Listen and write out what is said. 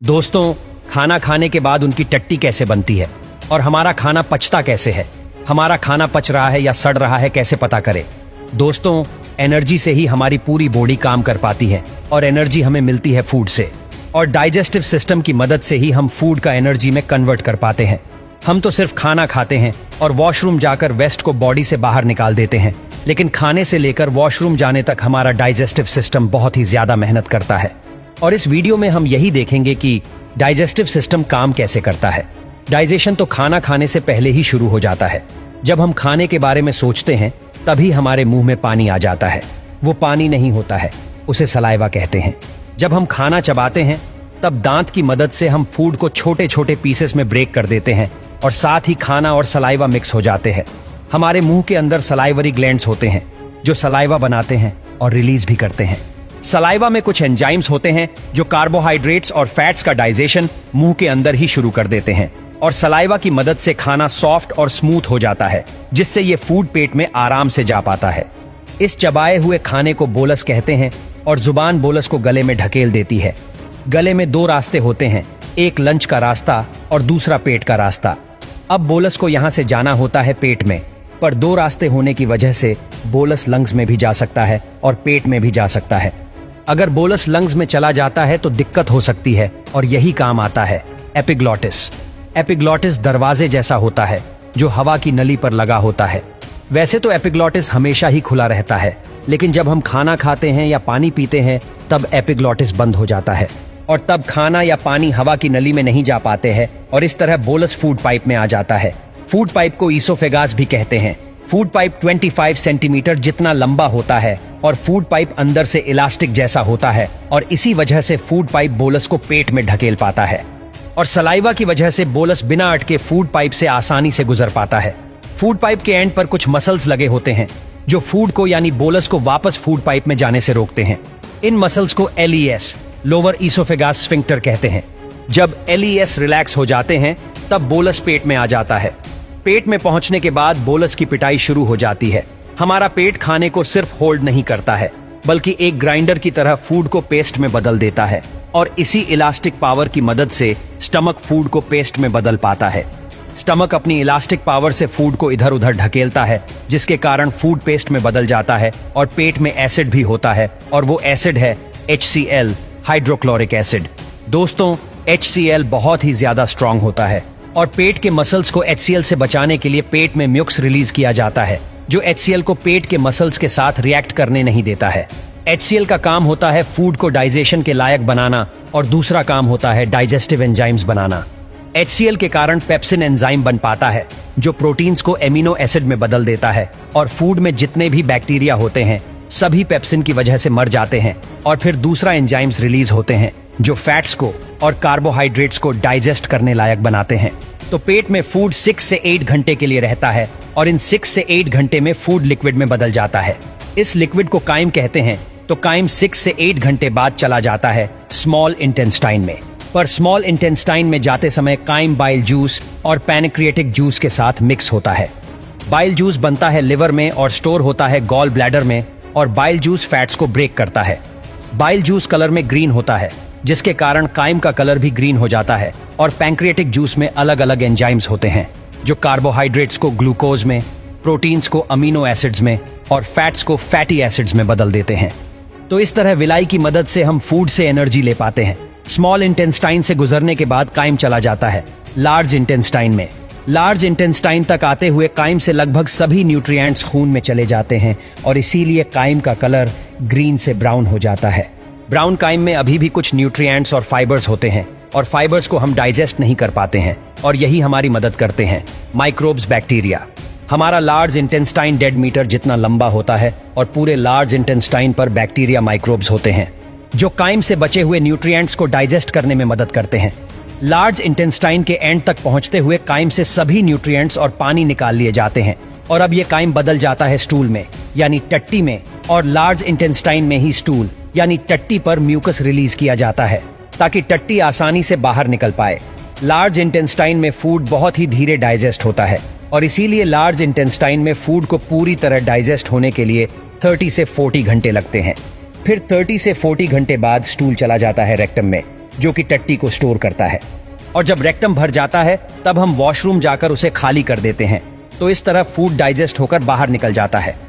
दोस्तों, खाना खाने के बाद उनकी टट्टी कैसे बनती है और हमारा खाना पचता कैसे है? हमारा खाना पच रहा है या सड़ रहा है कैसे पता करें? दोस्तों, एनर्जी से ही हमारी पूरी बॉडी काम कर पाती है और एनर्जी हमें मिलती है फूड से, और डाइजेस्टिव सिस्टम की मदद से ही हम फूड का एनर्जी में कन्वर्ट कर पाते हैं। हम तो सिर्फ खाना खाते हैं और वॉशरूम जाकर वेस्ट को बॉडी से बाहर निकाल देते हैं, लेकिन खाने से लेकर वॉशरूम जाने तक हमारा डाइजेस्टिव सिस्टम बहुत ही ज्यादा मेहनत करता है। और इस वीडियो में हम यही देखेंगे कि डाइजेस्टिव सिस्टम काम कैसे करता है। डाइजेशन तो खाना खाने से पहले ही शुरू हो जाता है। जब हम खाने के बारे में सोचते हैं तभी हमारे मुंह में पानी आ जाता है। वो पानी नहीं होता है, उसे सलाइवा कहते हैं। जब हम खाना चबाते हैं तब दांत की मदद से हम फूड को छोटे छोटे पीसेस में ब्रेक कर देते हैं और साथ ही खाना और सलाइवा मिक्स हो जाते हैं। हमारे मुंह के अंदर सलाइवरी ग्लैंड्स होते हैं जो सलाइवा बनाते हैं और रिलीज भी करते हैं। सलाइवा में कुछ एंजाइम्स होते हैं जो कार्बोहाइड्रेट्स और फैट्स का डाइजेशन मुंह के अंदर ही शुरू कर देते हैं, और सलाइवा की मदद से खाना सॉफ्ट और स्मूथ हो जाता है, जिससे ये फूड पेट में आराम से जा पाता है। इस चबाए हुए खाने को बोलस कहते हैं और जुबान बोलस को गले में ढकेल देती है। गले में दो रास्ते होते हैं, एक लंच का रास्ता और दूसरा पेट का रास्ता। अब बोलस को यहाँ से जाना होता है पेट में, पर दो रास्ते होने की वजह से बोलस लंग्स में भी जा सकता है और पेट में भी जा सकता है। अगर बोलस लंग्स में चला जाता है तो दिक्कत हो सकती है, और यही काम आता है एपिग्लॉटिस। एपिग्लॉटिस दरवाजे जैसा होता है जो हवा की नली पर लगा होता है। वैसे तो एपिग्लॉटिस हमेशा ही खुला रहता है, लेकिन जब हम खाना खाते हैं या पानी पीते हैं तब एपिग्लॉटिस बंद हो जाता है, और तब खाना या पानी हवा की नली में नहीं जा पाते हैं और इस तरह बोलस फूड पाइप में आ जाता है। फूड पाइप को ईसोफेगास भी कहते हैं। फूड पाइप 25 सेंटीमीटर जितना लंबा होता है और फूड पाइप अंदर से इलास्टिक जैसा होता है, और इसी वजह से फूड पाइप बोलस को पेट में ढकेल पाता है, और सलाइवा की वजह से बोलस बिना अटके फूड पाइप से आसानी से गुजर पाता है। फूड पाइप के एंड पर कुछ मसल्स लगे होते हैं जो फूड को यानी बोलस को वापस फूड पाइप में जाने से रोकते हैं। इन मसल्स को LES लोअर ईसोफेगास स्फिंक्टर कहते हैं। जब LES रिलैक्स हो जाते हैं तब बोलस पेट में आ जाता है। पेट में पहुंचने के बाद बोलस की पिटाई शुरू हो जाती है। हमारा पेट खाने को सिर्फ होल्ड नहीं करता है, बल्कि एक ग्राइंडर की तरह फूड को पेस्ट में बदल देता है, और इसी इलास्टिक पावर की मदद से स्टमक फूड को पेस्ट में बदल पाता है। स्टमक अपनी इलास्टिक पावर से फूड को इधर उधर ढकेलता है, जिसके कारण फूड पेस्ट में बदल जाता है, और पेट में एसिड भी होता है, और वो एसिड है HCl हाइड्रोक्लोरिक एसिड। दोस्तों, HCl बहुत ही ज्यादा स्ट्रांग होता है, और पेट के मसल्स को HCl से बचाने के लिए पेट में म्यूक्स रिलीज किया जाता है, जो HCl को पेट के मसल्स के साथ रिएक्ट करने नहीं देता है। HCl का काम होता है फूड को डाइजेशन के लायक बनाना, और दूसरा काम होता है डाइजेस्टिव एंजाइम्स बनाना। HCl के कारण पेप्सिन एंजाइम बन पाता है जो प्रोटीन्स को एमिनो एसिड में बदल देता है, और फूड में जितने भी बैक्टीरिया होते हैं सभी पेप्सिन की वजह से मर जाते हैं, और फिर दूसरा एंजाइम्स रिलीज होते हैं जो फैट्स को और कार्बोहाइड्रेट्स को डाइजेस्ट करने लायक बनाते हैं। तो पेट में फूड 6 से 8 घंटे के लिए रहता है, और इन 6 से 8 घंटे में फूड लिक्विड में बदल जाता है। इस लिक्विड को काइम कहते हैं। तो काइम 6 से 8 घंटे बाद चला जाता है स्मॉल इंटेस्टाइन में, पर स्मॉल इंटेस्टाइन में जाते समय काइम बाइल जूस और पैनक्रिएटिक जूस के साथ मिक्स होता है। बाइल जूस बनता है लिवर में और स्टोर होता है गॉल ब्लैडर में, और बाइल जूस फैट्स को ब्रेक करता है। बाइल जूस कलर में ग्रीन होता है, जिसके कारण काइम का कलर भी ग्रीन हो जाता है, और पैंक्रिएटिक जूस में अलग अलग एंजाइम्स होते हैं जो कार्बोहाइड्रेट्स को ग्लूकोज में, प्रोटीन्स को अमीनो एसिड्स में, और फैट्स को फैटी एसिड्स में बदल देते हैं। तो इस तरह विलाई की मदद से हम फूड से एनर्जी ले पाते हैं। स्मॉल इंटेस्टाइन से गुजरने के बाद काइम चला जाता है लार्ज इंटेस्टाइन में। लार्ज इंटेस्टाइन तक आते हुए काइम से लगभग सभी न्यूट्रिएंट्स खून में चले जाते हैं, और इसीलिए काइम का कलर ग्रीन से ब्राउन हो जाता है। ब्राउन काइम में अभी भी कुछ न्यूट्रिएंट्स और फाइबर्स होते हैं, और फाइबर्स को हम डाइजेस्ट नहीं कर पाते हैं, और यही हमारी मदद करते हैं माइक्रोब्स, बैक्टीरिया। हमारा लार्ज इंटेस्टाइन 1.5 मीटर जितना लंबा होता है, और पूरे लार्ज इंटेस्टाइन पर बैक्टीरिया माइक्रोब्स होते हैं जो काइम से बचे हुए न्यूट्रिएंट्स को डाइजेस्ट करने में मदद करते हैं। लार्ज इंटेस्टाइन के एंड तक पहुंचते हुए काइम से सभी न्यूट्रिएंट्स और पानी निकाल लिए जाते हैं, और अब ये काइम बदल जाता है स्टूल में यानी टट्टी में, और लार्ज इंटेस्टाइन में ही स्टूल यानी टट्टी पर म्यूकस रिलीज किया जाता है ताकि टट्टी आसानी से बाहर निकल पाए। लार्ज इंटेस्टाइन में फूड बहुत ही धीरे डाइजेस्ट होता है, और इसीलिए लार्ज इंटेस्टाइन में फूड को पूरी तरह डाइजेस्ट होने के लिए 30 से 40 घंटे लगते हैं। फिर 30 से 40 घंटे बाद स्टूल चला जाता है रेक्टम में, जो कि टट्टी को स्टोर करता है। और जब रेक्टम भर जाता है तब हम वॉशरूम जाकर उसे खाली कर देते हैं। तो इस तरह फूड डाइजेस्ट होकर बाहर निकल जाता है।